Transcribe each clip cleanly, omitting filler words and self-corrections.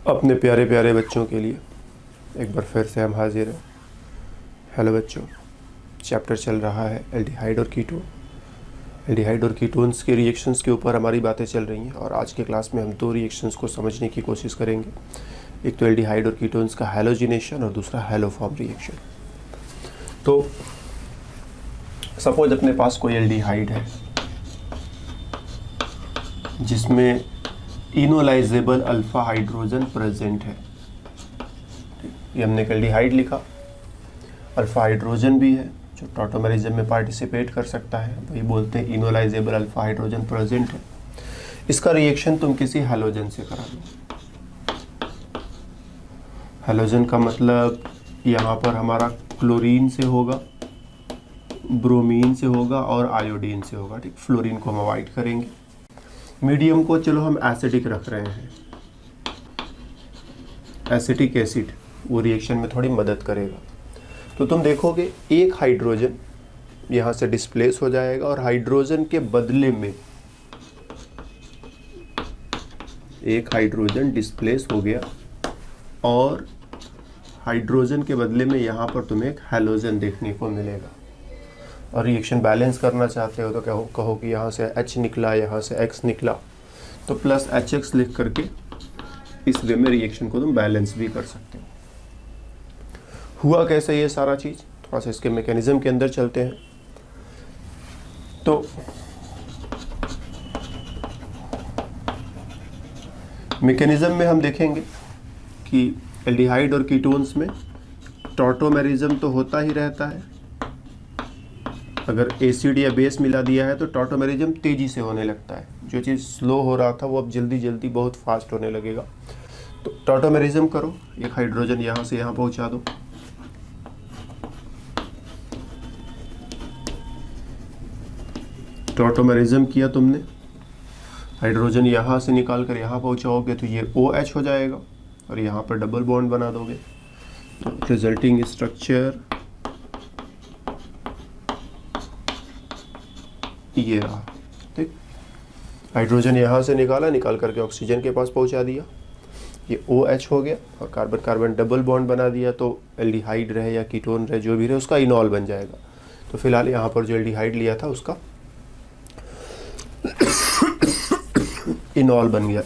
अपने प्यारे प्यारे बच्चों के लिए एक बार फिर से हम हाजिर हैं। हेलो बच्चों, चैप्टर चल रहा है एल्डिहाइड और कीटोन। एल्डिहाइड और कीटोन्स के रिएक्शंस के ऊपर हमारी बातें चल रही हैं और आज के क्लास में हम दो रिएक्शंस को समझने की कोशिश करेंगे। एक तो एल्डिहाइड और कीटोन्स का हैलोजिनेशन और दूसरा हैलोफॉर्म रिएक्शन। तो सपोज अपने पास कोई एल्डिहाइड है जिसमें इनोलाइजेबल अल्फा हाइड्रोजन प्रेजेंट है। ये हमने एल्डिहाइड लिखा, अल्फा हाइड्रोजन भी है जो टॉटोमेरिज्म में पार्टिसिपेट कर सकता है, वही बोलते हैं इनोलाइजेबल अल्फा हाइड्रोजन प्रेजेंट है। इसका रिएक्शन तुम किसी हैलोजन से करा दो। हैलोजन का मतलब यहाँ पर हमारा क्लोरीन से होगा, ब्रोमीन से होगा और आयोडीन से होगा। ठीक, फ्लोरीन को हम अवॉइड करेंगे। मीडियम को चलो हम एसिडिक रख रहे हैं। एसिटिक एसिड वो रिएक्शन में थोड़ी मदद करेगा। तो तुम देखोगे एक हाइड्रोजन यहाँ से डिस्प्लेस हो जाएगा और हाइड्रोजन के बदले में एक हाइड्रोजन डिस्प्लेस हो गया और हाइड्रोजन के बदले में यहाँ पर तुम्हें एक हैलोजन देखने को मिलेगा। और रिएक्शन बैलेंस करना चाहते हो तो क्या कहो कि यहाँ से H निकला, यहाँ से X निकला, तो प्लस HX लिख करके इस वे में रिएक्शन को तुम बैलेंस भी कर सकते हो। हुआ कैसे ये सारा चीज़, थोड़ा सा इसके मैकेनिज्म के अंदर चलते हैं। तो मैकेनिज्म में हम देखेंगे कि एल्डिहाइड और कीटोन्स में टॉटोमेरिज्म तो होता ही रहता है। अगर एसिड या बेस मिला दिया है तो टॉटोमेरिज्म तेजी से होने लगता है। जो चीज़ स्लो हो रहा था वो अब जल्दी जल्दी बहुत फास्ट होने लगेगा। तो टॉटोमेरिज्म करो, एक हाइड्रोजन यहाँ से यहाँ पहुँचा दो। टॉटोमेरिज्म किया तुमने, हाइड्रोजन यहाँ से निकाल कर यहाँ पहुँचाओगे तो ये OH हो जाएगा और यहाँ पर डबल बॉन्ड बना दोगे। तो रिजल्टिंग स्ट्रक्चर ये रहा। ठीक, हाइड्रोजन यहाँ से निकाल करके ऑक्सीजन के पास पहुँचा दिया, ये OH हो गया और कार्बन कार्बन डबल बॉन्ड बना दिया। तो एल्डिहाइड रहे या कीटोन रहे जो भी रहे उसका इनॉल बन जाएगा। तो फिलहाल यहाँ पर जो एल्डिहाइड लिया था उसका इनॉल बन गया।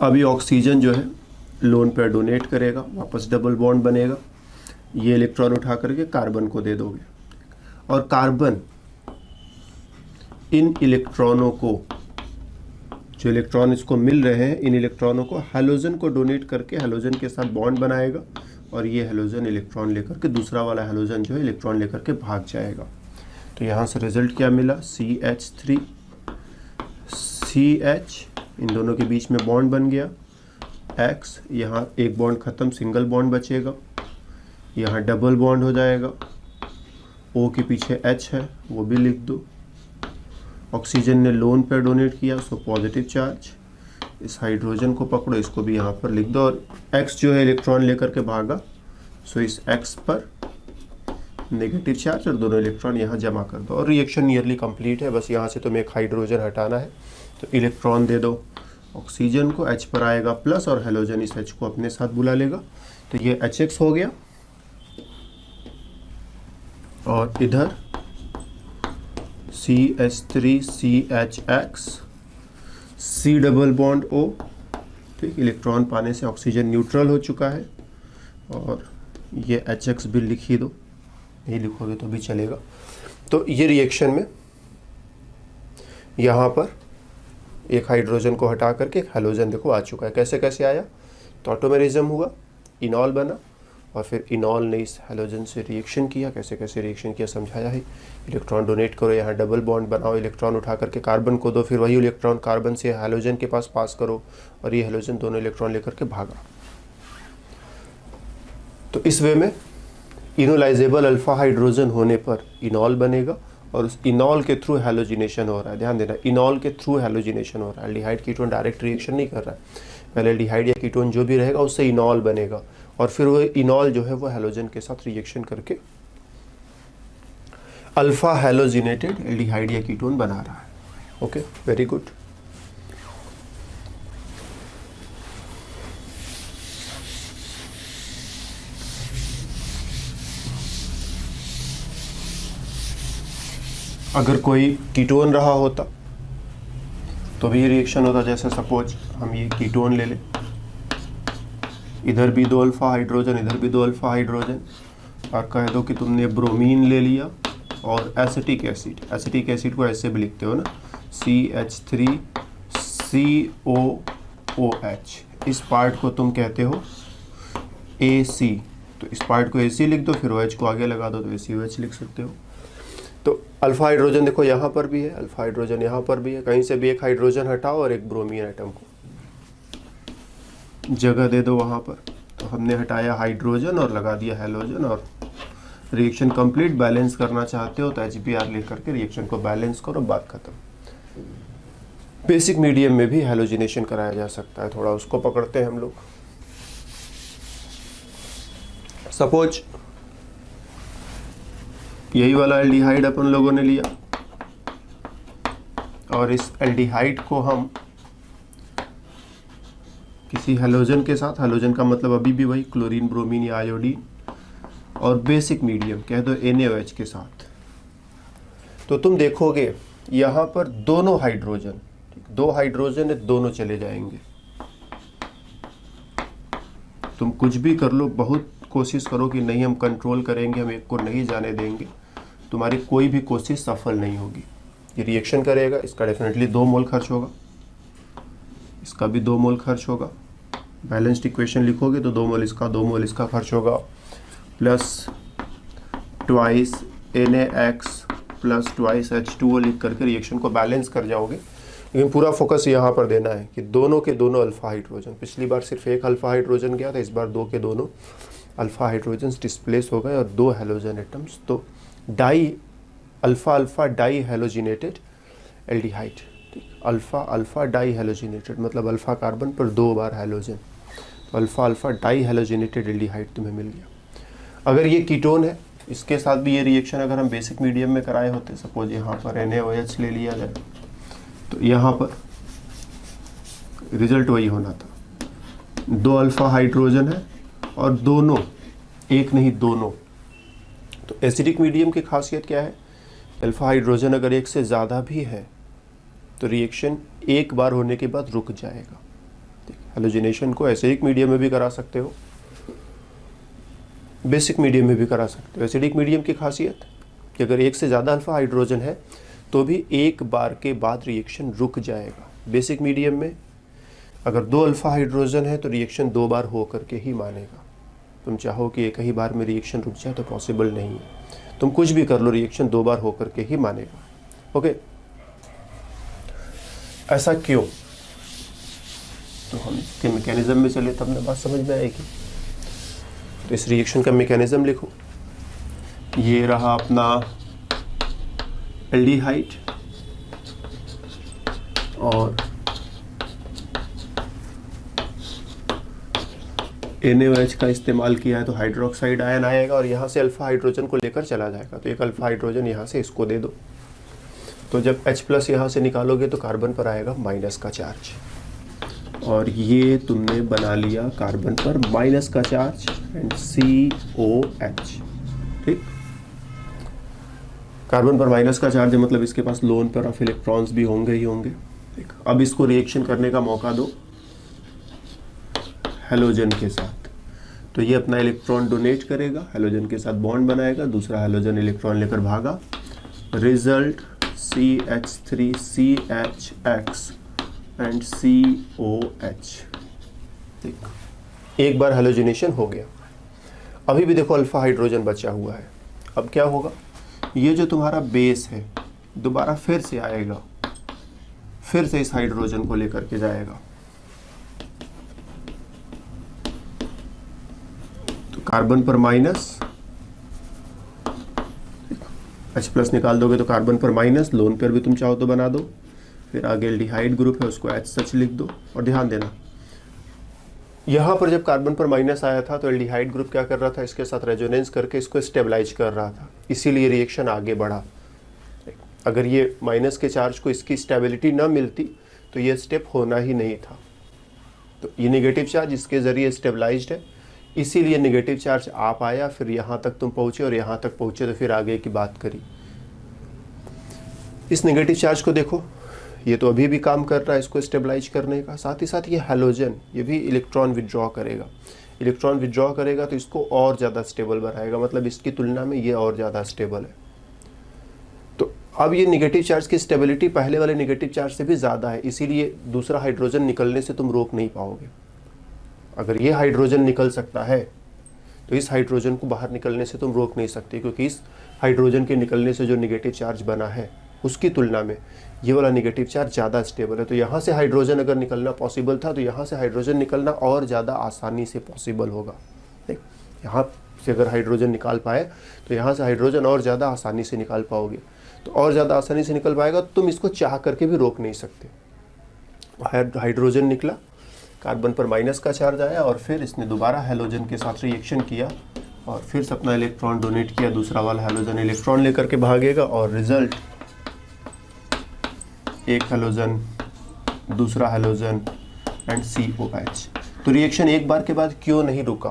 अभी ऑक्सीजन जो है लोन पे डोनेट करेगा, वापस डबल बॉन्ड बनेगा, ये इलेक्ट्रॉन उठा करके कार्बन को दे दोगे और कार्बन इन इलेक्ट्रॉनों को, जो इलेक्ट्रॉन इसको मिल रहे हैं, इन इलेक्ट्रॉनों को हैलोजन को डोनेट करके हैलोजन के साथ बॉन्ड बनाएगा और ये हैलोजन इलेक्ट्रॉन लेकर के दूसरा वाला हैलोजन जो है इलेक्ट्रॉन लेकर के भाग जाएगा। तो यहाँ से रिजल्ट क्या मिला, CH3 CH, इन दोनों के बीच में बॉन्ड बन गया। X, यहाँ एक बॉन्ड ख़त्म, सिंगल बॉन्ड बचेगा, यहाँ डबल बॉन्ड हो जाएगा। O के पीछे H है वो भी लिख दो। ऑक्सीजन ने लोन पे डोनेट किया सो पॉजिटिव चार्ज। इस हाइड्रोजन को पकड़ो, इसको भी यहाँ पर लिख दो और X जो है इलेक्ट्रॉन लेकर के भागा सो इस X पर नेगेटिव चार्ज और दोनों इलेक्ट्रॉन यहाँ जमा कर दो और रिएक्शन नियरली कंप्लीट है। बस यहाँ से तुम्हें एक हाइड्रोजन हटाना है तो इलेक्ट्रॉन दे दो ऑक्सीजन को, H पर आएगा प्लस और हैलोजन इस H को अपने साथ बुला लेगा। तो ये HX हो गया और इधर CH3 CHX, C double bond O। ठीक, इलेक्ट्रॉन पाने से ऑक्सीजन न्यूट्रल हो चुका है और ये HX भी लिख ही दो, नहीं लिखोगे तो भी चलेगा। तो ये रिएक्शन में यहाँ पर एक हाइड्रोजन को हटा करके एक हैलोजन देखो आ चुका है। कैसे कैसे आया, टॉटोमेरिज्म हुआ, इनॉल बना और फिर इनॉल ने इस हैलोजन से रिएक्शन किया। कैसे कैसे रिएक्शन किया समझाया है। इलेक्ट्रॉन डोनेट करो, यहाँ डबल बॉन्ड बनाओ, इलेक्ट्रॉन उठा करके कार्बन को दो, फिर वही इलेक्ट्रॉन कार्बन से हैलोजन के पास करो और ये हैलोजन दोनों इलेक्ट्रॉन लेकर के भागा। तो इस वे में इनोलाइजेबल अल्फा हाइड्रोजन होने पर इनॉल बनेगा और उस इनॉल के थ्रू हैलोजिनेशन हो रहा है। ध्यान देना, इनॉल के थ्रू हैलोजिनेशन हो रहा है। एल्डिहाइड कीटोन डायरेक्ट रिएक्शन नहीं कर रहा है। पहले एल्डिहाइड या कीटोन जो भी रहेगा उससे इनॉल बनेगा और फिर वो इनॉल जो है वो हैलोजन के साथ रिएक्शन करके अल्फा हैलोजिनेटेड एल्डिहाइड या कीटोन बना रहा है। Okay, very good. अगर कोई कीटोन रहा होता तो भी ये रिएक्शन होता। जैसे सपोज हम ये कीटोन ले लें, इधर भी 2 अल्फा हाइड्रोजन, इधर भी 2 अल्फा हाइड्रोजन, और कह दो कि तुमने ब्रोमीन ले लिया और एसिटिक एसिड, एसिटिक एसिड को ऐसे भी लिखते हो ना, CH3COOH, इस पार्ट को तुम कहते हो AC। तो इस पार्ट को AC लिख दो, फिर OH को आगे लगा दो तो ACOH लिख सकते हो। तो अल्फा हाइड्रोजन देखो यहाँ पर भी है, अल्फा हाइड्रोजन यहाँ पर भी है, कहीं से भी एक हाइड्रोजन हटाओ और एक ब्रोमीन आइटम को जगह दे दो वहाँ पर। तो हमने हटाया हाइड्रोजन और लगा दिया हैलोजन, और रिएक्शन कंप्लीट। बैलेंस करना चाहते हो तो HBr लेकर के रिएक्शन को बैलेंस करो, बात खत्म। बेसिक मीडियम में भी हैलोजिनेशन कराया जा सकता है, थोड़ा उसको पकड़ते हैं हम लोग। सपोज यही वाला एल्डिहाइड अपन लोगों ने लिया और इस एल्डिहाइड को हम किसी हैलोजन के साथ, हैलोजन का मतलब अभी भी वही क्लोरीन, ब्रोमीन या आयोडीन, और बेसिक मीडियम कह दो NaOH के साथ, तो तुम देखोगे यहाँ पर दोनों हाइड्रोजन, 2 हाइड्रोजन है, दोनों चले जाएंगे। तुम कुछ भी कर लो, बहुत कोशिश करो कि नहीं हम कंट्रोल करेंगे, हम एक को नहीं जाने देंगे, तुम्हारी कोई भी कोशिश सफल नहीं होगी। ये रिएक्शन करेगा, इसका डेफिनेटली 2 मोल खर्च होगा, इसका भी 2 मोल खर्च होगा। बैलेंस्ड इक्वेशन लिखोगे तो 2 मोल इसका, 2 मोल इसका खर्च होगा, plus twice NaX plus twice H2O लिख करके रिएक्शन को बैलेंस कर जाओगे। लेकिन पूरा फोकस यहाँ पर देना है कि दोनों के दोनों अल्फा हाइड्रोजन, पिछली बार सिर्फ एक अल्फा हाइड्रोजन गया था, इस बार 2 के दोनों अल्फा हाइड्रोजन डिस्प्लेस हो गए और 2 हैलोजन एटम्स, तो di alpha alpha di halogenated aldehyde. ठीक, अल्फा अल्फा डाई हैलोजिनेटेड मतलब अल्फा कार्बन पर 2 बार हैलोजन, तो alpha alpha di halogenated aldehyde तुम्हें मिल गया। अगर ये कीटोन है, इसके साथ भी ये रिएक्शन अगर हम बेसिक मीडियम में कराए होते, सपोज यहाँ पर NaOH ले लिया जाए, तो यहाँ पर रिजल्ट वही होना था, 2 अल्फा हाइड्रोजन है और दोनों, एक नहीं दोनों। तो एसिडिक मीडियम की खासियत क्या है, अल्फा हाइड्रोजन अगर एक से ज़्यादा भी है तो रिएक्शन एक बार होने के बाद रुक जाएगा। हैलोजिनेशन को एसिडिक मीडियम में भी करा सकते हो, बेसिक मीडियम में भी करा सकते हो। एसिडिक मीडियम की खासियत कि अगर एक से ज़्यादा अल्फा हाइड्रोजन है तो भी एक बार के बाद रिएक्शन रुक जाएगा। बेसिक मीडियम में अगर 2 अल्फा हाइड्रोजन है तो रिएक्शन 2 बार हो करके ही मानेगा। तुम चाहो कि एक ही बार में रिएक्शन रुक जाए तो पॉसिबल नहीं है, तुम कुछ भी कर लो, रिएक्शन 2 बार हो करके ही मानेगा। ओके, ऐसा क्यों? तो हम इसके मैकेनिज्म में चले तब ना बात समझ में आएगी। तो इस रिएक्शन का मैकेनिज्म लिखो, ये रहा अपना एल्डिहाइड और NaOH का इस्तेमाल किया है तो हाइड्रोक्साइड आयन आएगा और यहाँ से अल्फा हाइड्रोजन को लेकर चला जाएगा। तो एक अल्फा हाइड्रोजन यहाँ से इसको दे दो, तो जब H प्लस यहाँ से निकालोगे तो कार्बन पर आएगा माइनस का चार्ज, और ये तुमने बना लिया कार्बन पर माइनस का चार्ज एंड COH। ठीक, कार्बन पर माइनस का चार्ज है मतलब इसके पास लोन पर ऑफ इलेक्ट्रॉन्स भी होंगे ही होंगे। ठीक, अब इसको रिएक्शन करने का मौका दो हैलोजन के साथ, तो ये अपना इलेक्ट्रॉन डोनेट करेगा, हैलोजन के साथ बॉन्ड बनाएगा, दूसरा हैलोजन इलेक्ट्रॉन लेकर भागा, रिजल्ट CH3CHX एंड COH। ठीक, एक बार हैलोजिनेशन हो गया। अभी भी देखो अल्फा हाइड्रोजन बचा हुआ है। अब क्या होगा, ये जो तुम्हारा बेस है दोबारा फिर से आएगा, फिर से इस हाइड्रोजन को लेकर के जाएगा, तो कार्बन पर माइनस, H प्लस निकाल दोगे तो कार्बन पर माइनस, लोन पर भी तुम चाहो तो बना दो, फिर आगे एल्डिहाइड ग्रुप है उसको H सच लिख दो। और ध्यान देना यहाँ पर जब कार्बन पर माइनस आया था तो एल्डिहाइड ग्रुप क्या कर रहा था, इसके साथ रेजोनेंस करके इसको स्टेबलाइज कर रहा था, इसीलिए रिएक्शन आगे बढ़ा। अगर ये माइनस के चार्ज को इसकी स्टेबिलिटी ना मिलती तो ये स्टेप होना ही नहीं था। तो ये नेगेटिव चार्ज इसके ज़रिए स्टेबलाइज्ड है, इसीलिए नेगेटिव चार्ज आप आया, फिर यहाँ तक तुम पहुँचे और यहाँ तक पहुँचे तो फिर आगे की बात करी। इस नेगेटिव चार्ज को देखो, ये तो अभी भी काम कर रहा है इसको स्टेबलाइज करने का। साथ ही साथ ये हैलोजन, ये भी इलेक्ट्रॉन विड्रॉ करेगा। इलेक्ट्रॉन विड्रॉ करेगा तो इसको और ज़्यादा स्टेबल बनाएगा, मतलब इसकी तुलना में ये और ज़्यादा स्टेबल है। तो अब ये नेगेटिव चार्ज की स्टेबिलिटी पहले वाले नेगेटिव चार्ज से भी ज़्यादा है, इसीलिए दूसरा हाइड्रोजन निकलने से तुम रोक नहीं पाओगे। अगर ये हाइड्रोजन निकल सकता है तो इस हाइड्रोजन को बाहर निकलने से तुम रोक नहीं सकते, क्योंकि इस हाइड्रोजन के निकलने से जो नेगेटिव चार्ज बना है उसकी तुलना में ये वाला नेगेटिव चार्ज ज़्यादा स्टेबल है। तो यहाँ से हाइड्रोजन अगर निकलना पॉसिबल था तो यहाँ से हाइड्रोजन निकलना और ज़्यादा आसानी से पॉसिबल होगा। देख, यहाँ से अगर हाइड्रोजन निकाल पाए तो यहाँ से हाइड्रोजन और ज़्यादा आसानी से निकाल पाओगे। तो और ज़्यादा आसानी से निकल पाएगा, तुम इसको चाह करके भी रोक नहीं सकते। हाइड्रोजन निकला, कार्बन पर माइनस का चार्ज आया और फिर इसने दोबारा हैलोजन के साथ रिएक्शन किया और फिर से अपना इलेक्ट्रॉन डोनेट किया। दूसरा वाला हैलोजन इलेक्ट्रॉन लेकर के भागेगा और रिजल्ट एक हैलोजन, दूसरा हैलोजन एंड COH। तो रिएक्शन एक बार के बाद क्यों नहीं रुका?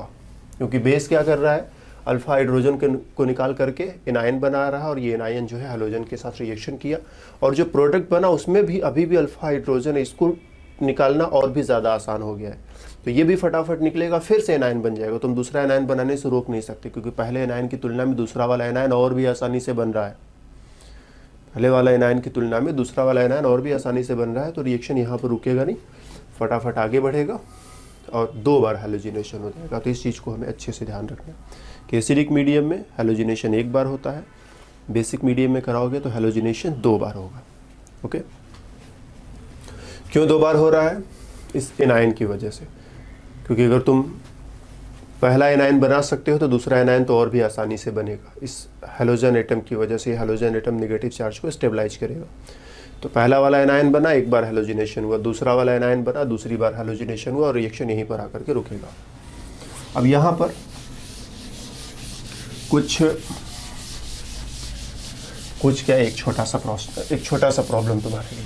क्योंकि बेस क्या कर रहा है, अल्फा हाइड्रोजन को निकाल करके एनायन बना रहा है और ये एनायन जो है हैलोजन के साथ रिएक्शन किया और जो प्रोडक्ट बना उसमें भी अभी भी अल्फा हाइड्रोजन है, इसको निकालना और भी ज़्यादा आसान हो गया है। तो ये भी फटाफट निकलेगा, फिर से एनायन बन जाएगा। तुम दूसरा एनायन बनाने से रोक नहीं सकते, क्योंकि पहले एनायन की तुलना में दूसरा वाला एनायन और भी आसानी से बन रहा है। पहले वाला एनायन की तुलना में दूसरा वाला एनायन और भी आसानी से बन रहा है। तो रिएक्शन यहाँ पर रुकेगा नहीं, फटाफट आगे बढ़ेगा और 2 बार हैलोजिनेशन हो जाएगा। तो इस चीज़ को हमें अच्छे से ध्यान रखना है कि एसिडिक मीडियम में हैलोजिनेशन 1 बार होता है, बेसिक मीडियम में कराओगे तो हैलोजिनेशन 2 बार होगा। ओके, क्यों 2 बार हो रहा है? इस एनायन की वजह से, क्योंकि अगर तुम पहला एनायन बना सकते हो तो दूसरा एनायन तो और भी आसानी से बनेगा। इस हैलोजन एटम की वजह से हैलोजन एटम नेगेटिव चार्ज को स्टेबलाइज करेगा। तो पहला वाला एनायन बना, 1 बार हैलोजिनेशन हुआ, दूसरा वाला एनायन बना, दूसरी बार हैलोजिनेशन हुआ और रिएक्शन यहीं पर आकर के रुकेगा। अब यहाँ पर कुछ क्या, एक छोटा सा प्रॉब्लम तुम्हारे लिए।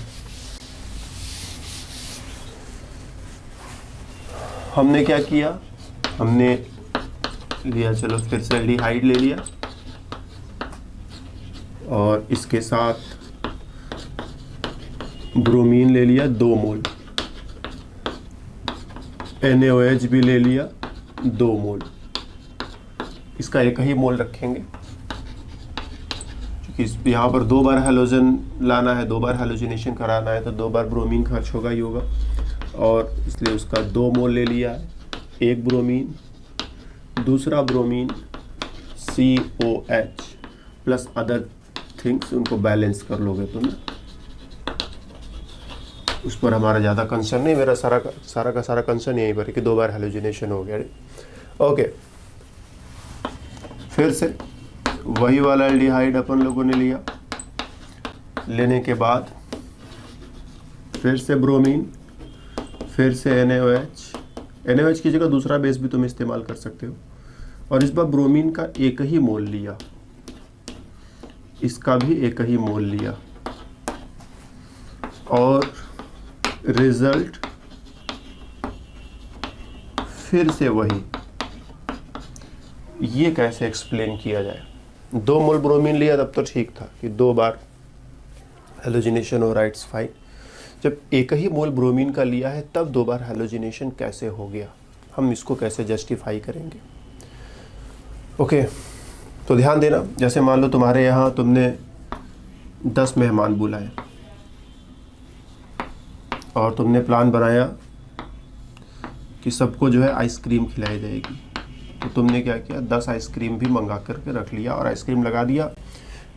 हमने क्या किया, हमने लिया, चलो फिर से एल्डिहाइड ले लिया और इसके साथ ब्रोमीन ले लिया 2 मोल, NaOH भी ले लिया 2 मोल। इसका एक ही मोल रखेंगे क्योंकि यहाँ पर 2 बार हैलोजन लाना है, 2 बार हैलोजिनेशन कराना है, तो 2 बार ब्रोमीन खर्च होगा ही होगा और इसलिए उसका 2 मोल ले लिया है। एक ब्रोमीन, दूसरा bromine COH plus other things, उनको बैलेंस कर लोगे तुम। उस पर हमारा ज़्यादा कंसर्न नहीं, मेरा सारा का सारा कंसर्न यहीं पर है कि 2 बार हैलोजिनेशन हो गया। ओके, फिर से वही वाला एल्डिहाइड अपन लोगों ने लिया, लेने के बाद फिर से ब्रोमीन, फिर से NaOH की जगह दूसरा बेस भी तुम इस्तेमाल कर सकते हो और इस बार ब्रोमीन का एक ही मोल लिया, इसका भी एक ही मोल लिया और रिजल्ट फिर से वही। ये कैसे एक्सप्लेन किया जाए? 2 मोल ब्रोमीन लिया तब तो ठीक था कि 2 बार हैलोजिनेशन हो रहा है, इट्स फाइन। जब एक ही मोल ब्रोमीन का लिया है तब 2 बार हैलोजिनेशन कैसे हो गया? हम इसको कैसे जस्टिफाई करेंगे? ओके, तो ध्यान देना, जैसे मान लो तुम्हारे यहाँ तुमने 10 मेहमान बुलाए और तुमने प्लान बनाया कि सबको जो है आइसक्रीम खिलाई जाएगी। तो तुमने क्या किया, 10 आइसक्रीम भी मंगा करके रख लिया और आइसक्रीम लगा दिया।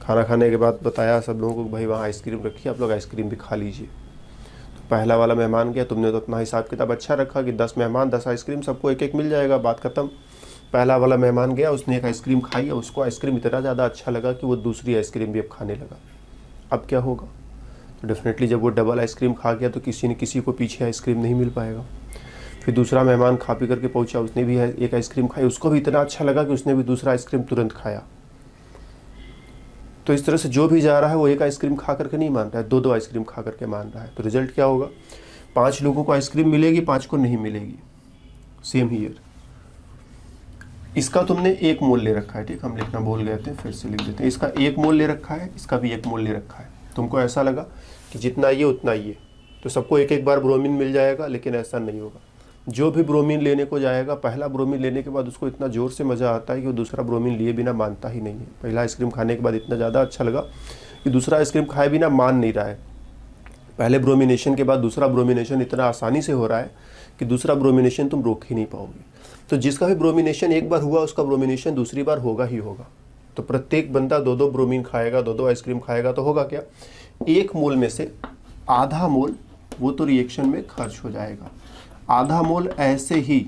खाना खाने के बाद बताया सब लोगों को, भाई वहाँ आइसक्रीम रखी है, आप लोग आइसक्रीम भी खा लीजिए। तो पहला वाला मेहमान गया, तुमने तो अपना हिसाब किताब अच्छा रखा कि 10 मेहमान 10 आइसक्रीम, सबको एक एक मिल जाएगा, बात खत्म। पहला वाला मेहमान गया, उसने एक आइसक्रीम खाई और उसको आइसक्रीम इतना ज़्यादा अच्छा लगा कि वो दूसरी आइसक्रीम भी अब खाने लगा। अब क्या होगा? तो डेफिनेटली जब वो डबल आइसक्रीम खा गया तो किसी न किसी को पीछे आइसक्रीम नहीं मिल पाएगा। फिर दूसरा मेहमान खा पी करके पहुंचा, उसने भी एक आइसक्रीम खाई, उसको भी इतना अच्छा लगा कि उसने भी दूसरा आइसक्रीम तुरंत खाया। तो इस तरह से जो भी जा रहा है वो एक आइसक्रीम खा करके नहीं मान रहा है, 2-2 आइसक्रीम खा करके मान रहा है। तो रिजल्ट क्या होगा? 5 लोगों को आइसक्रीम मिलेगी, 5 को नहीं मिलेगी। सेम हियर, इसका तुमने 1 मोल ले रखा है, ठीक, हम लिखना भूल गए थे, फिर से लिख देते हैं। इसका 1 मोल ले रखा है, इसका भी 1 मोल ले रखा है। तुमको ऐसा लगा कि जितना ये उतना ये, तो सबको एक एक बार ब्रोमीन मिल जाएगा, लेकिन ऐसा नहीं होगा। जो भी ब्रोमीन लेने को जाएगा, पहला ब्रोमीन लेने के बाद उसको इतना ज़ोर से मज़ा आता है कि वो दूसरा ब्रोमीन लिए बिना मानता ही नहीं है। पहला आइसक्रीम खाने के बाद इतना ज़्यादा अच्छा लगा कि दूसरा आइसक्रीम खाए बिना मान नहीं रहा है। पहले ब्रोमिनेशन के बाद दूसरा ब्रोमिनेशन इतना आसानी से हो रहा है कि दूसरा ब्रोमिनेशन तुम रोक ही नहीं पाओगे। तो जिसका भी ब्रोमिनेशन एक बार हुआ, उसका ब्रोमिनेशन दूसरी बार होगा ही होगा। तो प्रत्येक बंदा 2-2 ब्रोमीन खाएगा, 2-2 आइसक्रीम खाएगा, तो होगा क्या, 1 मोल में से आधा मोल वो तो रिएक्शन में खर्च हो जाएगा, आधा मोल ऐसे ही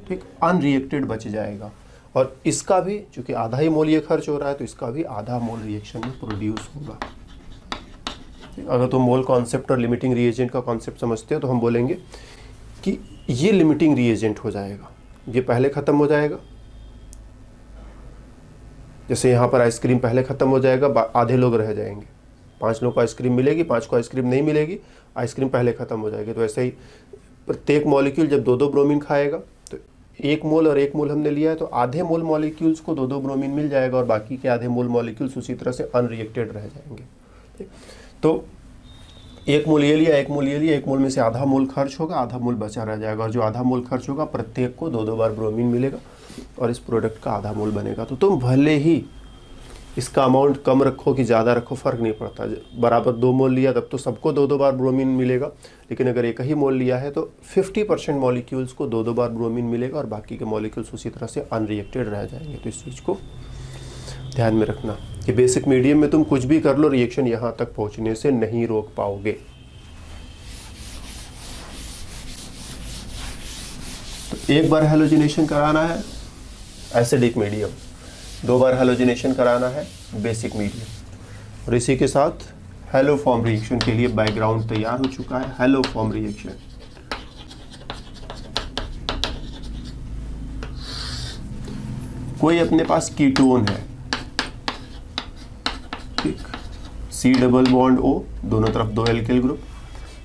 ठीक अनरिएक्टेड बच जाएगा। और इसका भी, चूंकि आधा ही मोल ये खर्च हो रहा है, तो इसका भी आधा मोल रिएक्शन में प्रोड्यूस होगा। अगर तुम मोल कॉन्सेप्ट और लिमिटिंग रिएजेंट का कॉन्सेप्ट समझते हो तो हम बोलेंगे कि ये लिमिटिंग रिएजेंट हो जाएगा, ये पहले ख़त्म हो जाएगा। जैसे यहाँ पर आइसक्रीम पहले ख़त्म हो जाएगा, आधे लोग रह जाएंगे, 5 लोगों को आइसक्रीम मिलेगी, 5 को आइसक्रीम नहीं मिलेगी, आइसक्रीम पहले ख़त्म हो जाएगी। तो ऐसे ही प्रत्येक मॉलिक्यूल जब 2-2 ब्रोमीन खाएगा, तो 1 मोल और 1 मोल हमने लिया है, तो आधे मोल मॉलिक्यूल्स को 2-2 ब्रोमीन मिल जाएगा, और बाकी के आधे मोल मॉलिक्यूल्स उसी तरह से अनरिएक्टेड रह जाएंगे। तो 1 मोल ये लिया, 1 मोल ये लिया, 1 मोल में से आधा मोल खर्च होगा, आधा मोल बचा रह जाएगा, और जो आधा मोल खर्च होगा प्रत्येक को 2-2 बार ब्रोमीन मिलेगा, और इस प्रोडक्ट का आधा मोल बनेगा। तो तुम भले ही इसका अमाउंट कम रखो कि ज़्यादा रखो, फ़र्क नहीं पड़ता। बराबर 2 मोल लिया तब तो सबको 2-2 बार ब्रोमीन मिलेगा, लेकिन अगर एक ही मोल लिया है तो 50% मॉलिक्यूल्स को 2-2 बार ब्रोमीन मिलेगा, और बाकी के मॉलिक्यूल्स उसी तरह से अनरिएक्टेड रह जाएंगे। तो इस चीज़ को ध्यान में रखना कि बेसिक मीडियम में तुम कुछ भी कर लो, रिएक्शन यहाँ तक पहुँचने से नहीं रोक पाओगे। तो एक बार हैलोजिनेशन कराना है एसिडिक मीडियम, 2 बार हैलोजिनेशन कराना है बेसिक मीडियम, और इसी के साथ हैलो फॉर्म रिएक्शन के लिए बैकग्राउंड तैयार हो चुका है। हैलो फॉर्म रिएक्शन, कोई अपने पास कीटोन है, ठीक, C डबल बॉन्ड O, दोनों तरफ 2 एल्किल ग्रुप,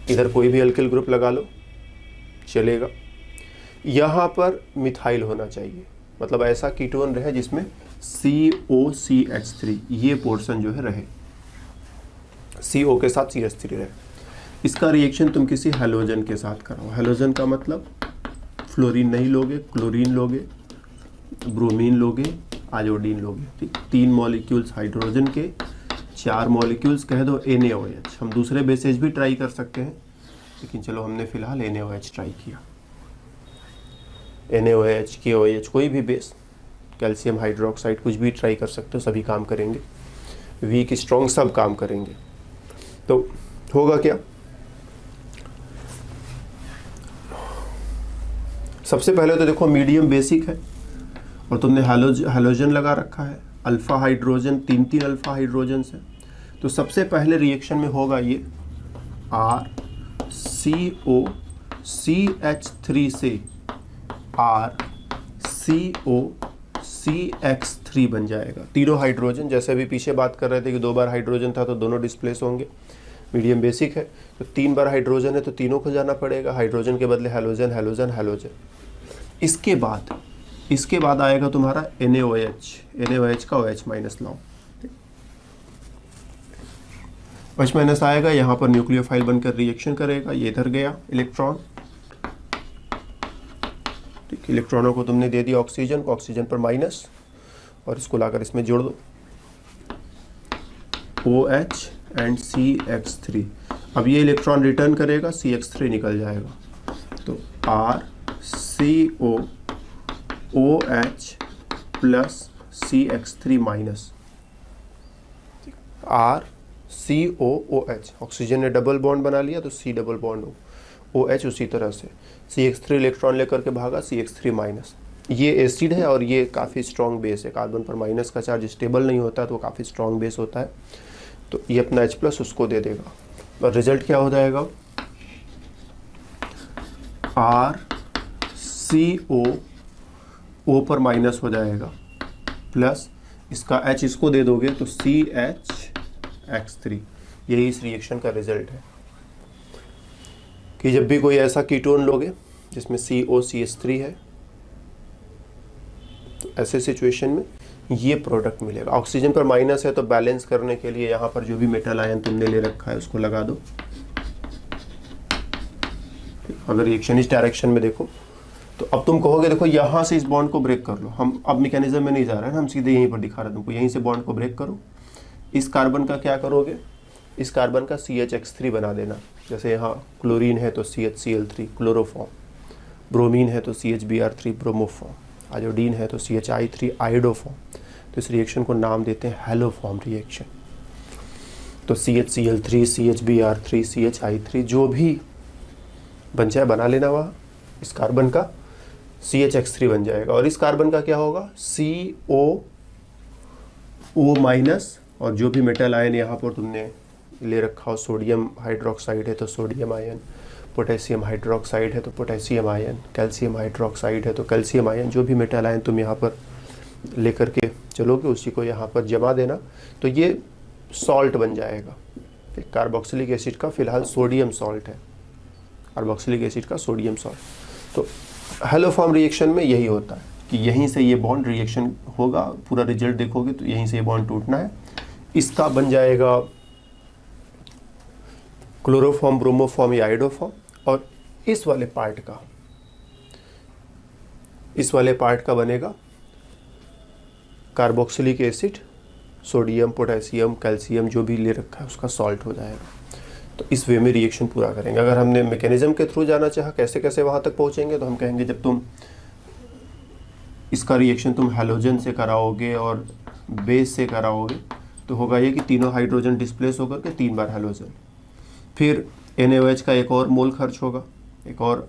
इधर कोई भी एल्किल ग्रुप लगा लो चलेगा। यहाँ पर मिथाइल होना चाहिए, मतलब ऐसा कीटोन रहे जिसमें COCH3 ये पोर्शन जो है रहे, CO के साथ CH3 रहे। इसका रिएक्शन तुम किसी हैलोजन के साथ कराओ। हैलोजन का मतलब फ्लोरीन नहीं लोगे, क्लोरीन लोगे, ब्रोमीन लोगे, आयोडीन लोगे, ठीक। 3 मॉलिक्यूल्स हाइड्रोजन के, 4 मॉलिक्यूल्स कह दो NaOH। हम दूसरे बेसेज भी ट्राई कर सकते हैं, लेकिन चलो हमने फिलहाल NaOH ट्राई किया। NaOH, KOH, कोई भी बेस, कैल्शियम हाइड्रोक्साइड, कुछ भी ट्राई कर सकते हो, सभी काम करेंगे, वीक स्ट्रॉन्ग सब काम करेंगे। तो होगा क्या, सबसे पहले तो देखो मीडियम बेसिक है और तुमने हैलोजन लगा रखा है, अल्फा हाइड्रोजन, 3-3 अल्फा हाइड्रोजन है। तो सबसे पहले रिएक्शन में होगा ये RCOCH3 से RCOCX3 बन जाएगा। तीनों हाइड्रोजन, जैसे भी पीछे बात कर रहे थे कि 2 बार हाइड्रोजन था तो दोनों डिस्प्लेस होंगे। मीडियम बेसिक है तो 3 बार हाइड्रोजन है तो तीनों को जाना पड़ेगा, हाइड्रोजन के बदले हैलोजन, हैलोजन, हैलोजन। इसके बाद आएगा तुम्हारा NaOH का OH माइनस लाओ, OH माइनस आएगा, यहाँ पर न्यूक्लियोफाइल बनकर रिएक्शन करेगा, ये इधर गया इलेक्ट्रॉन, ठीक। इलेक्ट्रॉनों को तुमने दे दिया ऑक्सीजन को, ऑक्सीजन पर माइनस, और इसको लाकर इसमें जोड़ दो, OH एंड CX3। अब ये इलेक्ट्रॉन रिटर्न करेगा, CX3 निकल जाएगा, तो RCOOH plus CX3 minus RCOOH। Oxygen ने डबल बॉन्ड बना लिया तो C डबल बॉन्ड हो, OH उसी तरह से CX3 इलेक्ट्रॉन लेकर के भागा, CX3 माइनस। ये एसिड है और ये काफ़ी स्ट्रॉन्ग बेस है, कार्बन पर माइनस का चार्ज स्टेबल नहीं होता तो काफ़ी स्ट्रॉन्ग बेस होता है, तो ये अपना H प्लस उसको दे देगा, और रिजल्ट क्या हो जाएगा, RCOO पर माइनस हो जाएगा, प्लस इसका H इसको दे दोगे तो CHX3। यही इस रिएक्शन का रिजल्ट है कि जब भी कोई ऐसा कीटोन लोगे जिसमें COCH3 है, तो ऐसे सिचुएशन में ये प्रोडक्ट मिलेगा। ऑक्सीजन पर माइनस है तो बैलेंस करने के लिए यहाँ पर जो भी मेटल आयन तुमने ले रखा है उसको लगा दो। अगर रिएक्शन इस डायरेक्शन में देखो तो अब तुम कहोगे देखो यहाँ से इस बॉन्ड को ब्रेक कर लो, हम अब मैकेनिज्म में नहीं जा रहे हैं, हम सीधे यहीं पर दिखा रहे हैं तुमको। यहीं से बॉन्ड को ब्रेक करो। इस कार्बन का क्या करोगे, इस कार्बन का CHX3 बना देना। जैसे यहाँ क्लोरीन है तो CHCl3 क्लोरोफॉर्म, ब्रोमीन है तो CHBr3 ब्रोमोफॉर्म, आयोडीन है तो CHI3 आयोडोफॉर्म। तो इस रिएक्शन को नाम देते हैं हैलोफॉर्म रिएक्शन। तो CHCl3 CHBr3 CHI3 जो भी बन जाए बना लेना वहाँ। इस कार्बन का CHX3 बन जाएगा और इस कार्बन का क्या होगा CO माइनस, और जो भी मेटल आयन यहाँ पर तुमने ले रखा हो, सोडियम हाइड्रोक्साइड है तो सोडियम आयन, पोटेशियम हाइड्रोक्साइड है तो पोटेशियम आयन, कैल्शियम हाइड्रोक्साइड है तो कैल्शियम आयन, जो भी मेटल आयन तुम यहाँ पर लेकर के चलोगे उसी को यहाँ पर जमा देना। तो ये सॉल्ट बन जाएगा। कार्बोक्सिलिक एसिड का फिलहाल सोडियम सॉल्ट है, कार्बोक्सिलिक एसिड का सोडियम सॉल्ट। तो हैलोफॉर्म रिएक्शन में यही होता है कि यहीं से ये बॉन्ड रिएक्शन होगा, पूरा रिजल्ट देखोगे तो यहीं से ये बॉन्ड टूटना है। इसका बन जाएगा क्लोरोफॉर्म, ब्रोमोफॉर्म या आयोडोफॉर्म। और इस वाले पार्ट का बनेगा carboxylic acid, sodium, potassium, calcium जो भी ले रखा है उसका सॉल्ट हो जाएगा। तो इस वे में रिएक्शन पूरा करेंगे। अगर हमने मैकेनिज्म के थ्रू जाना चाहा कैसे कैसे वहाँ तक पहुँचेंगे, तो हम कहेंगे जब तुम इसका रिएक्शन तुम हैलोजन से कराओगे और बेस से कराओगे तो होगा ये कि तीनों हाइड्रोजन डिस्प्लेस होकर के 3 बार हैलोजन, फिर NaOH का एक और मोल खर्च होगा, एक और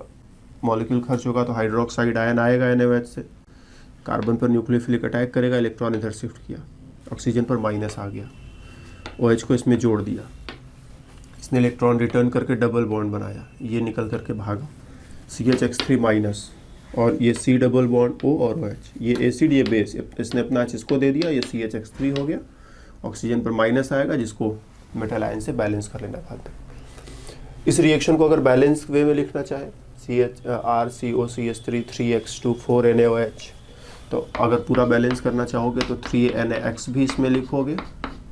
मॉलिक्यूल खर्च होगा, तो हाइड्रोक्साइड आयन आएगा NaOH से, कार्बन पर न्यूक्लियोफिलिक अटैक करेगा, इलेक्ट्रॉन इधर शिफ्ट किया, ऑक्सीजन पर माइनस आ गया, OH को इसमें जोड़ दिया, इसने इलेक्ट्रॉन रिटर्न करके डबल बॉन्ड बनाया, ये निकल करके भागा CHX3 माइनस, और ये C डबल बॉन्ड O और OH, ये एसिड ये बेस, इसने अपना H इसको दे दिया, ये CHX3 हो गया, ऑक्सीजन पर माइनस आएगा जिसको मेटल आयन से बैलेंस कर लेना बाद में। इस रिएक्शन को अगर बैलेंस वे में लिखना चाहे RCOCH3 3x2 4NaOH, तो अगर पूरा बैलेंस करना चाहोगे तो 3NaX भी इसमें लिखोगे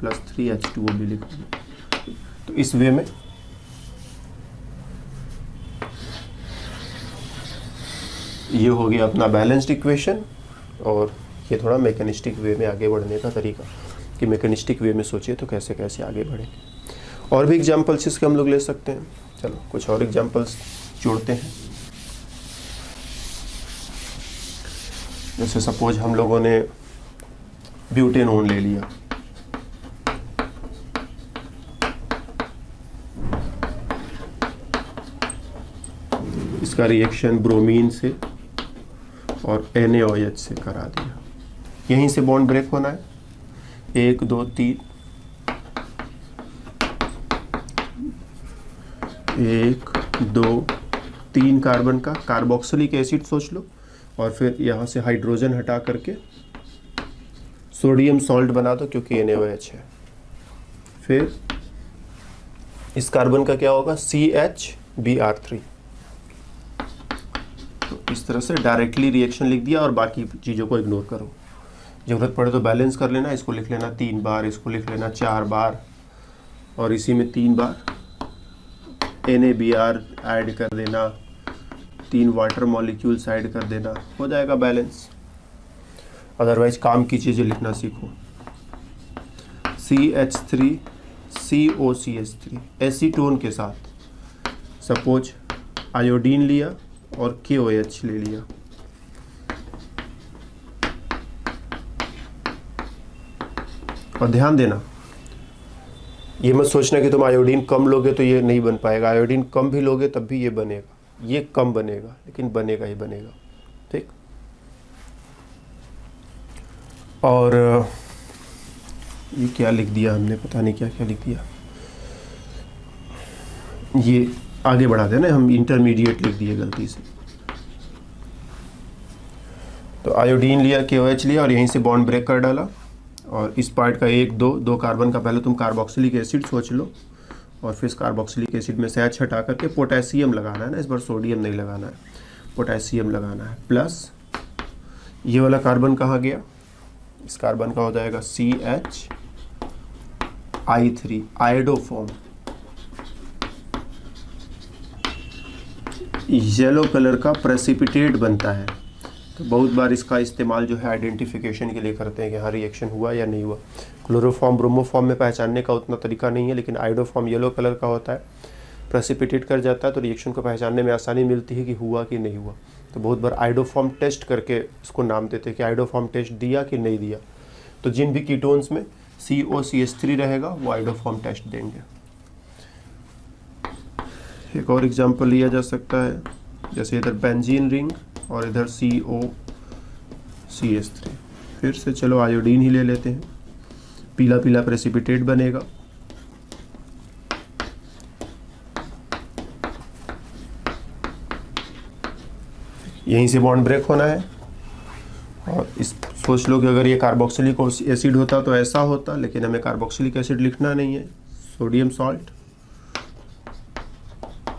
प्लस 3H2O भी लिखोगे। तो इस वे में ये हो गया अपना बैलेंस्ड इक्वेशन। और ये थोड़ा मैकेनिस्टिक वे में आगे बढ़ने का तरीका कि मैकेनिस्टिक वे में सोचिए तो कैसे कैसे आगे बढ़ेंगे। और भी एग्जाम्पल्स इसके हम लोग ले सकते हैं। चलो कुछ और एग्जाम्पल्स जोड़ते हैं। जैसे सपोज हम लोगों ने ब्यूटेनोन ले लिया, इसका रिएक्शन ब्रोमीन से और NaOH से करा दिया। यहीं से बॉन्ड ब्रेक होना है, 1 2 3, 1 2 3 कार्बन का कार्बोक्सिलिक एसिड सोच लो, और फिर यहाँ से हाइड्रोजन हटा करके सोडियम सॉल्ट बना दो क्योंकि NaOH है। फिर इस कार्बन का क्या होगा CHBr3। तो इस तरह से डायरेक्टली रिएक्शन लिख दिया और बाकी चीज़ों को इग्नोर करो। ज़रूरत पड़े तो बैलेंस कर लेना, इसको लिख लेना 3 बार, इसको लिख लेना 4 बार, और इसी में 3 बार NaBr ऐड कर देना, 3 वाटर मॉलिक्यूल्स ऐड कर देना, हो जाएगा बैलेंस। अदरवाइज काम की चीज़ें लिखना सीखो। CH3 COCH3 एसीटोन के साथ सपोज आयोडीन लिया और KOH ले लिया, और ध्यान देना ये मत सोचना कि तुम आयोडीन कम लोगे तो ये नहीं बन पाएगा। आयोडीन कम भी लोगे तब भी ये बनेगा, ये कम बनेगा लेकिन बनेगा ही बनेगा। ठीक। और ये क्या लिख दिया हमने, पता नहीं क्या क्या लिख दिया, ये आगे बढ़ा देना, हम इंटरमीडिएट लिख दिए गलती से। तो आयोडीन लिया, KOH लिया और यहीं से बॉन्ड ब्रेक कर डाला, और इस पार्ट का 1 2 कार्बन का पहले तुम कार्बोक्सिलिक एसिड सोच लो, और फिर इस कार्बोक्सिलिक एसिड में से H हटा करके पोटेशियम लगाना है ना, इस बार सोडियम नहीं लगाना है, पोटेशियम लगाना है। प्लस ये वाला कार्बन कहाँ गया, इस कार्बन का हो जाएगा CH(I3), आयोडोफॉर्म। येलो कलर का प्रेसिपिटेट बनता है। तो बहुत बार इसका इस्तेमाल जो है आइडेंटिफिकेशन के लिए करते हैं कि हाँ रिएक्शन हुआ या नहीं हुआ। क्लोरोफॉर्म ब्रोमोफॉर्म में पहचानने का उतना तरीका नहीं है, लेकिन आयोडोफॉर्म येलो कलर का होता है, प्रेसिपिटेट कर जाता है, तो रिएक्शन को पहचानने में आसानी मिलती है कि हुआ कि नहीं हुआ। तो बहुत बार आयोडोफॉर्म टेस्ट करके इसको नाम देते हैं कि आयोडोफॉर्म टेस्ट दिया कि नहीं दिया। तो जिन भी कीटोन्स में COCH3 रहेगा वो आयोडोफॉर्म टेस्ट देंगे। एक और एग्जांपल लिया जा सकता है, जैसे इधर बेंजीन रिंग और इधर COCH3। फिर से चलो आयोडीन ही ले लेते हैं, पीला पीला प्रेसिपिटेट बनेगा। यहीं से बॉन्ड ब्रेक होना है। और इस सोच लो कि अगर ये कार्बोक्सिलिक एसिड होता तो ऐसा होता, लेकिन हमें कार्बोक्सिलिक एसिड लिखना नहीं है। Sodium salt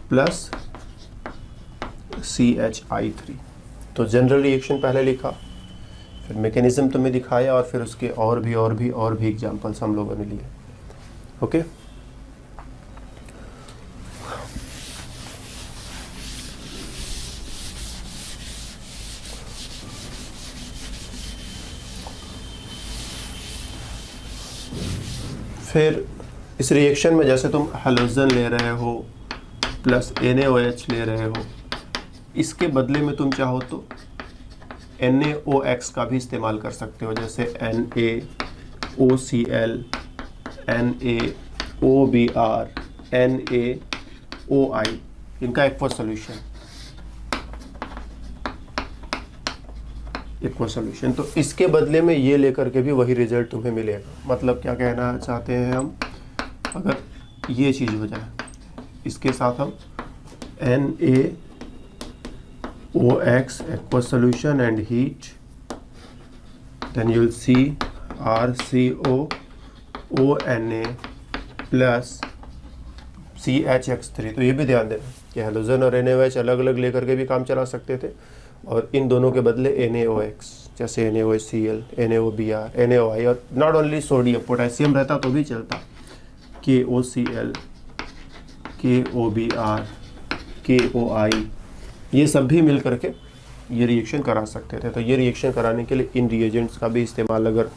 plus CHI3। तो जनरल रिएक्शन पहले लिखा, फिर मैकेनिज्म तुम्हें दिखाया, और फिर उसके और भी एग्जांपल्स हम लोगों ने लिए। ओके, फिर इस रिएक्शन में जैसे तुम हैलोजन ले रहे हो प्लस NaOH ले रहे हो, इसके बदले में तुम चाहो तो NaOX का भी इस्तेमाल कर सकते हो, जैसे NaOCl, NaOBr, NaOI, इनका एक्वस सॉल्यूशन। तो इसके बदले में ये लेकर के भी वही रिजल्ट तुम्हें मिलेगा। मतलब क्या कहना चाहते हैं हम, अगर ये चीज़ हो जाए, इसके साथ हम NaOX aqueous solution and heat, then you will see RCOONA plus CHX3। तो ये भी ध्यान देना कि हैलोजन और NaOH अलग अलग लेकर के भी काम चला सकते थे, और इन दोनों के बदले NaOX, जैसे NaOHCl, NaOBr, NaOI, और नॉट ओनली सोडियम, पोटेशियम रहता तो भी चलता, KOCl, KOBr, KOI, ये सब भी मिल करके ये रिएक्शन करा सकते थे। तो ये रिएक्शन कराने के लिए इन रिएजेंट्स का भी इस्तेमाल अगर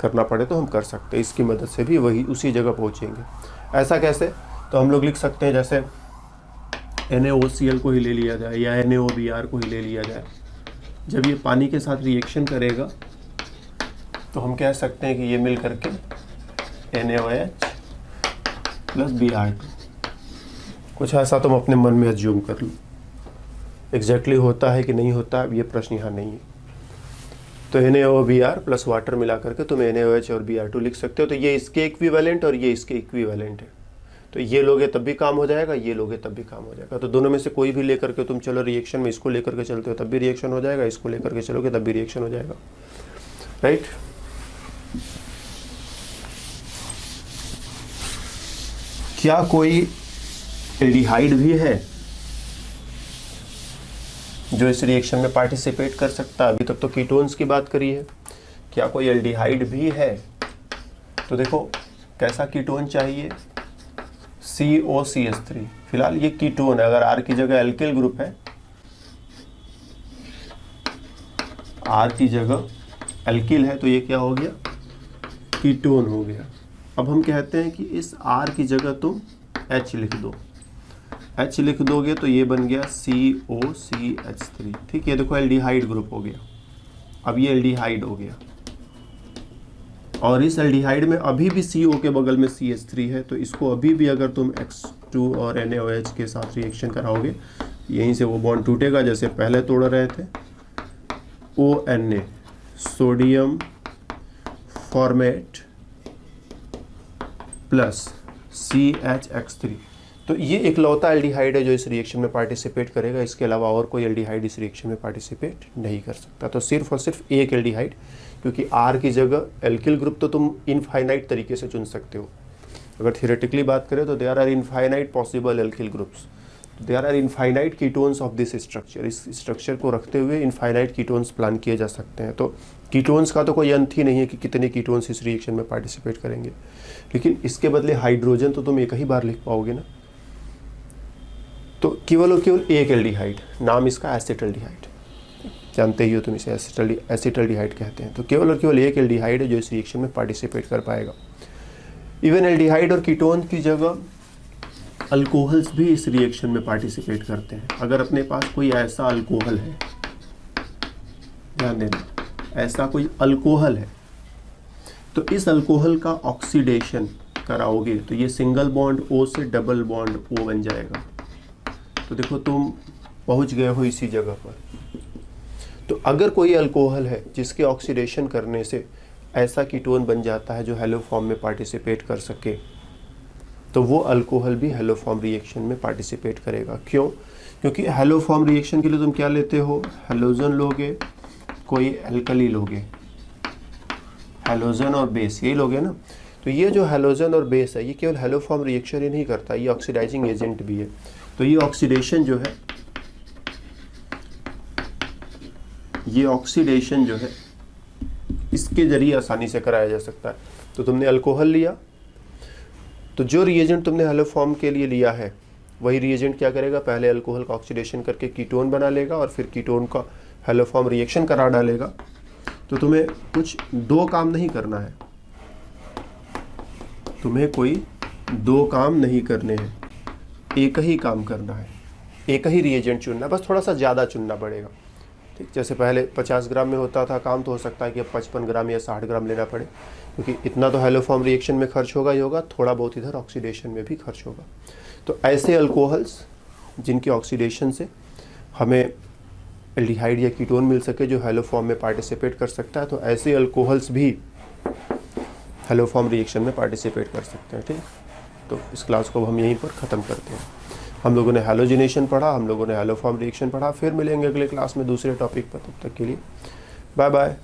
करना पड़े तो हम कर सकते हैं। इसकी मदद से भी वही उसी जगह पहुँचेंगे। ऐसा कैसे? तो हम लोग लिख सकते हैं, जैसे NaOCl को ही ले लिया जाए या NaOBr को ही ले लिया जाए। जब ये पानी के साथ रिएक्शन करेगा तो हम कह सकते हैं कि ये मिल करके NaOH प्लस Br2, कुछ ऐसा तुम अपने मन में अज्यूम कर लो। एग्जैक्टली होता है कि नहीं होता, ये प्रश्न यहाँ नहीं है। तो NaOBr प्लस वाटर मिला करके तुम NaOH और Br2 लिख सकते हो। तो ये इसके इक्विवेलेंट और ये इसके इक्विवेलेंट है। तो ये लोगे तब भी काम हो जाएगा, ये लोगे तब भी काम हो जाएगा। तो दोनों में से कोई भी लेकर के तुम चलो रिएक्शन में, इसको लेकर के चलते हो तब भी रिएक्शन हो जाएगा, इसको लेकर के चलोगे तब भी रिएक्शन हो जाएगा। राइट? क्या कोई एल्डिहाइड भी है जो इस रिएक्शन में पार्टिसिपेट कर सकता है? अभी तक तो कीटोन्स की बात करी है, क्या कोई एल्डिहाइड भी है? तो देखो कैसा कीटोन चाहिए, COCH3। फिलहाल ये कीटोन है, अगर R की जगह एल्किल ग्रुप है, R की जगह एल्किल है, तो ये क्या हो गया, कीटोन हो गया। अब हम कहते हैं कि इस R की जगह तुम H लिख दो, H लिख दोगे तो ये बन गया COCH3। ठीक है, देखो एल्डिहाइड ग्रुप हो गया। अब ये एल्डिहाइड हो गया, और इस एल्डिहाइड में अभी भी CO के बगल में CH3 है, तो इसको अभी भी अगर तुम X2 और NaOH के साथ रिएक्शन कराओगे, यहीं से वो बॉन्ड टूटेगा जैसे पहले तोड़ रहे थे। ONA, sodium format plus CHX3। तो ये इकलौता एल्डिहाइड है जो इस रिएक्शन में पार्टिसिपेट करेगा। इसके अलावा और कोई एल्डिहाइड इस रिएक्शन में पार्टिसिपेट नहीं कर सकता। तो सिर्फ और सिर्फ एक एल्डिहाइड, क्योंकि R की जगह एल्किल ग्रुप तो तुम इनफाइनाइट तरीके से चुन सकते हो। अगर थियोरेटिकली बात करें तो there are infinite possible alkyl groups. There are infinite ketones of this structure, इस स्ट्रक्चर को रखते हुए इनफाइनाइट कीटोन्स प्लान किए जा सकते हैं। तो कीटोन्स का तो कोई अंत ही नहीं है कि कितने कीटोन्स इस रिएक्शन में पार्टिसिपेट करेंगे, लेकिन इसके बदले हाइड्रोजन तो तुम एक ही बार लिख पाओगे ना। तो केवल और केवल एक एल्डिहाइड, नाम इसका एसिटल्डिहाइड, जानते ही हो तुम इसे एसिटल्डिहाइड कहते हैं। तो केवल और केवल एक एल्डिहाइड है जो इस रिएक्शन में पार्टिसिपेट कर पाएगा। इवन एल्डिहाइड और कीटोन की जगह अल्कोहल्स भी इस रिएक्शन में पार्टिसिपेट करते हैं। अगर अपने पास कोई ऐसा अल्कोहल है, ध्यान देना, ऐसा कोई अल्कोहल है, तो इस अल्कोहल का ऑक्सीडेशन कराओगे तो ये सिंगल बॉन्ड O से डबल बॉन्ड O बन जाएगा। तो देखो तुम पहुंच गए हो इसी जगह पर। तो अगर कोई अल्कोहल है जिसके ऑक्सीडेशन करने से ऐसा कीटोन बन जाता है जो हेलो फॉर्म में पार्टिसिपेट कर सके, तो वो अल्कोहल भी हेलो फॉर्म रिएक्शन में पार्टिसिपेट करेगा। क्यों? क्योंकि हेलो फॉर्म रिएक्शन के लिए तुम क्या लेते हो, हेलोजन लोगे, कोई एल्कली लोगे, हेलोजन और बेस यही लोगे ना। तो ये जो हेलोजन और बेस है ये केवल हेलो फॉर्म रिएक्शन ही नहीं करता, ये ऑक्सीडाइजिंग एजेंट भी है। तो ये ऑक्सीडेशन जो है, ये ऑक्सीडेशन जो है इसके जरिए आसानी से कराया जा सकता है। तो तुमने अल्कोहल लिया, तो जो रिएजेंट तुमने हेलो फॉर्म के लिए लिया है वही रिएजेंट क्या करेगा, पहले अल्कोहल का ऑक्सीडेशन करके कीटोन बना लेगा और फिर कीटोन का हेलो फॉर्म रिएक्शन करा डालेगा। तो तुम्हें कुछ दो काम नहीं करना है, तुम्हें कोई दो काम नहीं करने हैं, एक ही काम करना है, एक ही रिएजेंट चुनना है, बस थोड़ा सा ज़्यादा चुनना पड़ेगा। ठीक, जैसे पहले 50 ग्राम में होता था काम, तो हो सकता है कि अब 55 ग्राम या 60 ग्राम लेना पड़े, क्योंकि इतना तो हेलो फॉर्म रिएक्शन में खर्च होगा ही होगा, थोड़ा बहुत इधर ऑक्सीडेशन में भी खर्च होगा। तो ऐसे अल्कोहल्स जिनके ऑक्सीडेशन से हमें एल्डिहाइड या कीटोन मिल सके जो हेलो फॉर्म में पार्टिसिपेट कर सकता है, तो ऐसे अल्कोहल्स भी हेलो फॉर्म रिएक्शन में पार्टिसिपेट कर सकते हैं। ठीक, तो इस क्लास को हम यहीं पर ख़त्म करते हैं। हम लोगों ने हैलोजिनेशन पढ़ा, हम लोगों ने हेलो फॉर्म रिएक्शन पढ़ा। फिर मिलेंगे अगले क्लास में दूसरे टॉपिक पर, तब तक के लिए बाय बाय।